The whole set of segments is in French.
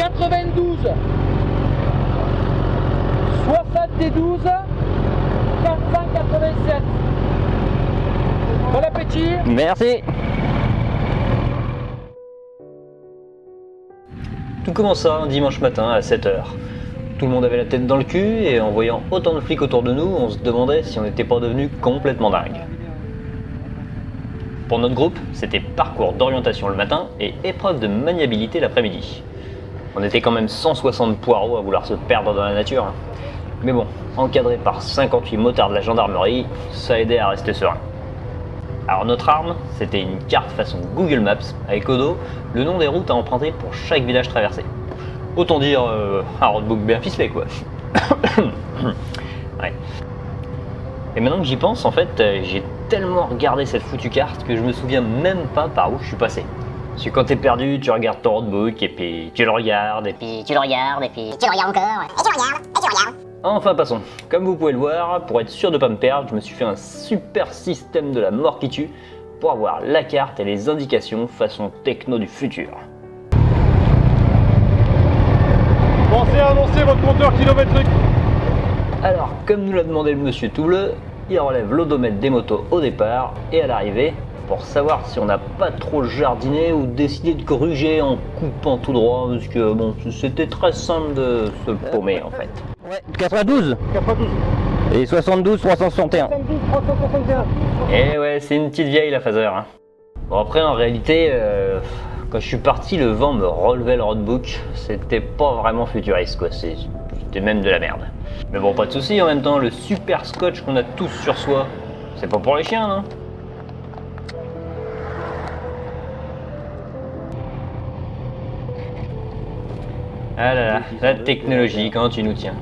92, 72, 487. Bon appétit. Merci. Tout commença un dimanche matin à 7 h. Tout le monde avait la tête dans le cul et en voyant autant de flics autour de nous, on se demandait si on n'était pas devenu complètement dingue. Pour notre groupe, c'était parcours d'orientation le matin et épreuve de maniabilité l'après-midi. On était quand même 160 poireaux à vouloir se perdre dans la nature. Mais bon, encadré par 58 motards de la gendarmerie, ça aidait à rester serein. Alors notre arme, c'était une carte façon Google Maps avec au dos le nom des routes à emprunter pour chaque village traversé. Autant dire un roadbook bien ficelé quoi. Ouais. Et maintenant que j'y pense, en fait, j'ai tellement regardé cette foutue carte que je me souviens même pas par où je suis passé. Parce que quand t'es perdu, tu regardes ton roadbook et puis tu le regardes et puis tu le regardes, et puis tu le regardes encore, et tu regardes, et tu regardes. Enfin passons, comme vous pouvez le voir, pour être sûr de pas me perdre, je me suis fait un super système de la mort qui tue pour avoir la carte et les indications façon techno du futur. Pensez à annoncer votre compteur kilométrique. Alors, comme nous l'a demandé le monsieur tout bleu, il relève l'odomètre des motos au départ et à l'arrivée pour savoir si on n'a pas trop jardiné ou décidé de gruger en coupant tout droit parce que bon, c'était très simple de se paumer en fait. Ouais, 92 Et 72 361. 72 361. Et ouais, c'est une petite vieille la Phaser. Hein. Bon après en réalité, quand je suis parti, le vent me relevait le roadbook. C'était pas vraiment futuriste quoi, c'était même de la merde. Mais bon, pas de soucis en même temps, le super scotch qu'on a tous sur soi, c'est pas pour les chiens non? Ah là là, la technologie, comment tu nous tiens.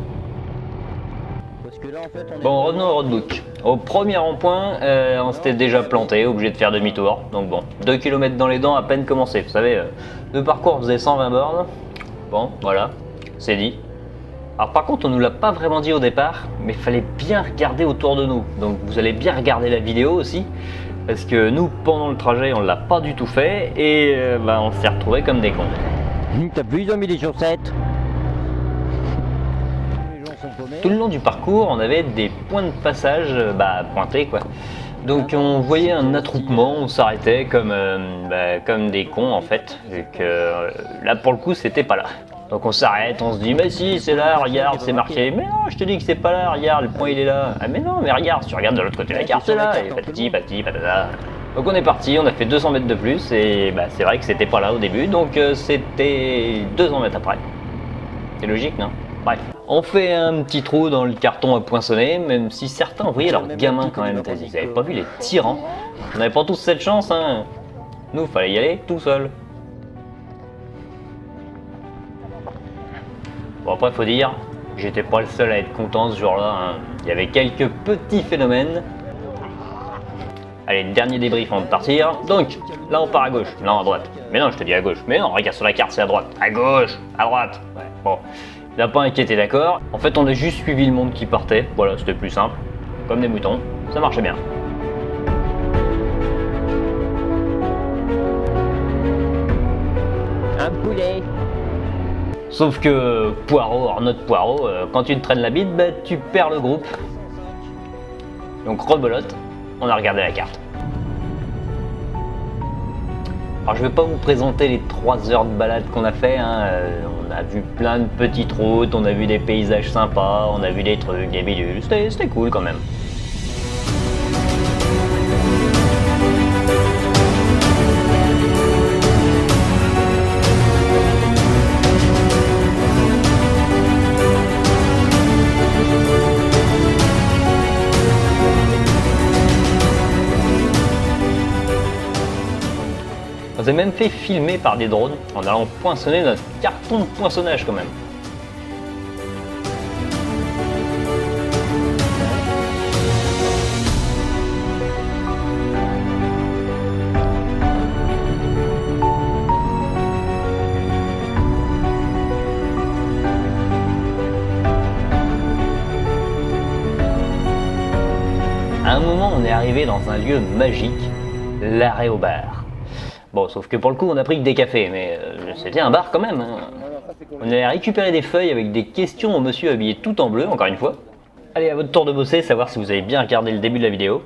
Bon, revenons au roadbook. Au premier rond-point, on s'était déjà planté, obligé de faire demi-tour. Donc bon, 2 km dans les dents à peine commencé. Vous savez, le parcours faisait 120 bornes. Bon, voilà, c'est dit. Alors par contre, on nous l'a pas vraiment dit au départ, mais il fallait bien regarder autour de nous. Donc vous allez bien regarder la vidéo aussi. Parce que nous, pendant le trajet, on l'a pas du tout fait. Et on s'est retrouvés comme des cons. T'as vu, ils ont mis des chaussettes. Tout le long du parcours, on avait des points de passage pointés quoi. Donc on voyait un attroupement, on s'arrêtait comme des cons en fait. Vu que là pour le coup c'était pas là. Donc on s'arrête, on se dit mais si c'est là, regarde c'est marqué. Mais non je te dis que c'est pas là, regarde le point il est là. Ah mais non mais regarde, si tu regardes de l'autre côté de la carte c'est là. Et patati patata. Donc on est parti, on a fait 200 mètres de plus et c'est vrai que c'était pas là au début. Donc c'était 200 mètres après. C'est logique non? Bref, on fait un petit trou dans le carton à poinçonner, même si certains envoyaient leurs gamins quand même. Ils avaient pas vu les tyrans. On n'avait pas tous cette chance, hein. Nous, fallait y aller tout seul. Bon après, faut dire, j'étais pas le seul à être content ce jour-là. Hein. Il y avait quelques petits phénomènes. Allez, dernier débrief avant de partir. Donc, là on part à gauche, non à droite. Mais non, je te dis à gauche. Mais non, regarde sur la carte, c'est à droite. À gauche, à droite. Ouais, bon. Il n'a pas inquiété, d'accord. En fait, on a juste suivi le monde qui partait. Voilà, c'était plus simple. Comme des moutons. Ça marchait bien. Un poulet. Sauf que Poirot, notre Poirot, quand tu te traînes la bite, tu perds le groupe. Donc rebelote, on a regardé la carte. Alors je vais pas vous présenter les 3 heures de balade qu'on a fait, hein. On a vu plein de petites routes, on a vu des paysages sympas, on a vu des trucs, des bidules, c'était cool quand même. On s'est même fait filmer par des drones en allant poinçonner notre carton de poinçonnage quand même. À un moment, on est arrivé dans un lieu magique, l'arrêt au bar. Bon, sauf que pour le coup, on a pris que des cafés, mais c'était un bar quand même. Hein. On a récupéré des feuilles avec des questions au monsieur habillé tout en bleu, encore une fois. Allez, à votre tour de bosser, savoir si vous avez bien regardé le début de la vidéo.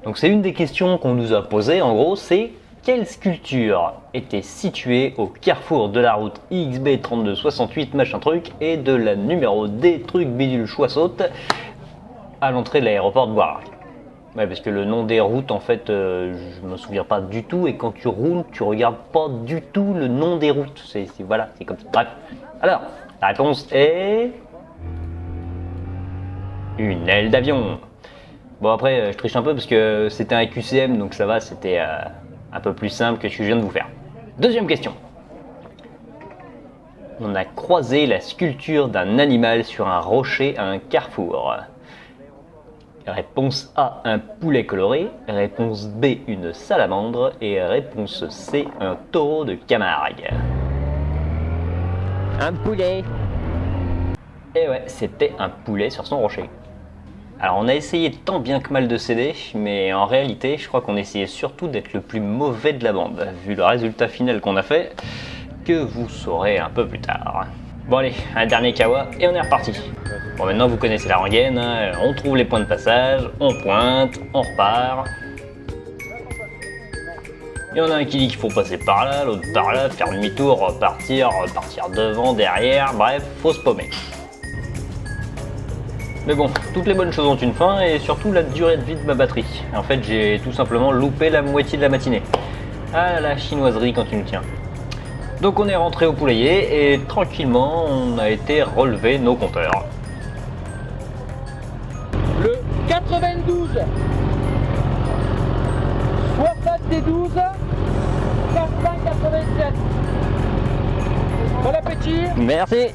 Donc c'est une des questions qu'on nous a posées, en gros, c'est quelle sculpture était située au carrefour de la route IXB 3268 machin truc et de la numéro D truc bidule choix saute à l'entrée de l'aéroport de Boirard. Ouais, parce que le nom des routes, en fait, je me souviens pas du tout, et quand tu roules, tu regardes pas du tout le nom des routes. Voilà, c'est comme ça. Bref. Alors, la réponse est... une aile d'avion. Bon, après, je triche un peu parce que c'était un QCM, donc ça va, c'était un peu plus simple que ce que je viens de vous faire. Deuxième question. On a croisé la sculpture d'un animal sur un rocher à un carrefour. Réponse A, un poulet coloré. Réponse B, une salamandre. Et réponse C, un taureau de Camargue. Un poulet. Et ouais, c'était un poulet sur son rocher. Alors on a essayé tant bien que mal de céder, mais en réalité, je crois qu'on essayait surtout d'être le plus mauvais de la bande, vu le résultat final qu'on a fait, que vous saurez un peu plus tard. Bon allez, un dernier kawa et on est reparti. Bon, maintenant vous connaissez la rengaine, hein, on trouve les points de passage, on pointe, on repart. Il y en a un qui dit qu'il faut passer par là, l'autre par là, faire demi-tour, repartir devant, derrière, bref, faut se paumer. Mais bon, toutes les bonnes choses ont une fin et surtout la durée de vie de ma batterie. En fait, j'ai tout simplement loupé la moitié de la matinée. Ah la chinoiserie quand tu me tiens. Donc on est rentré au poulailler et tranquillement on a été relever nos compteurs. Le 92 72 487. Bon appétit. Merci.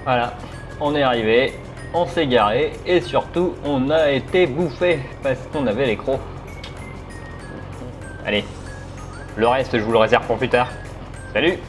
Voilà, on est arrivé, on s'est garé et surtout on a été bouffé parce qu'on avait les crocs. Allez, le reste je vous le réserve pour plus tard. Salut!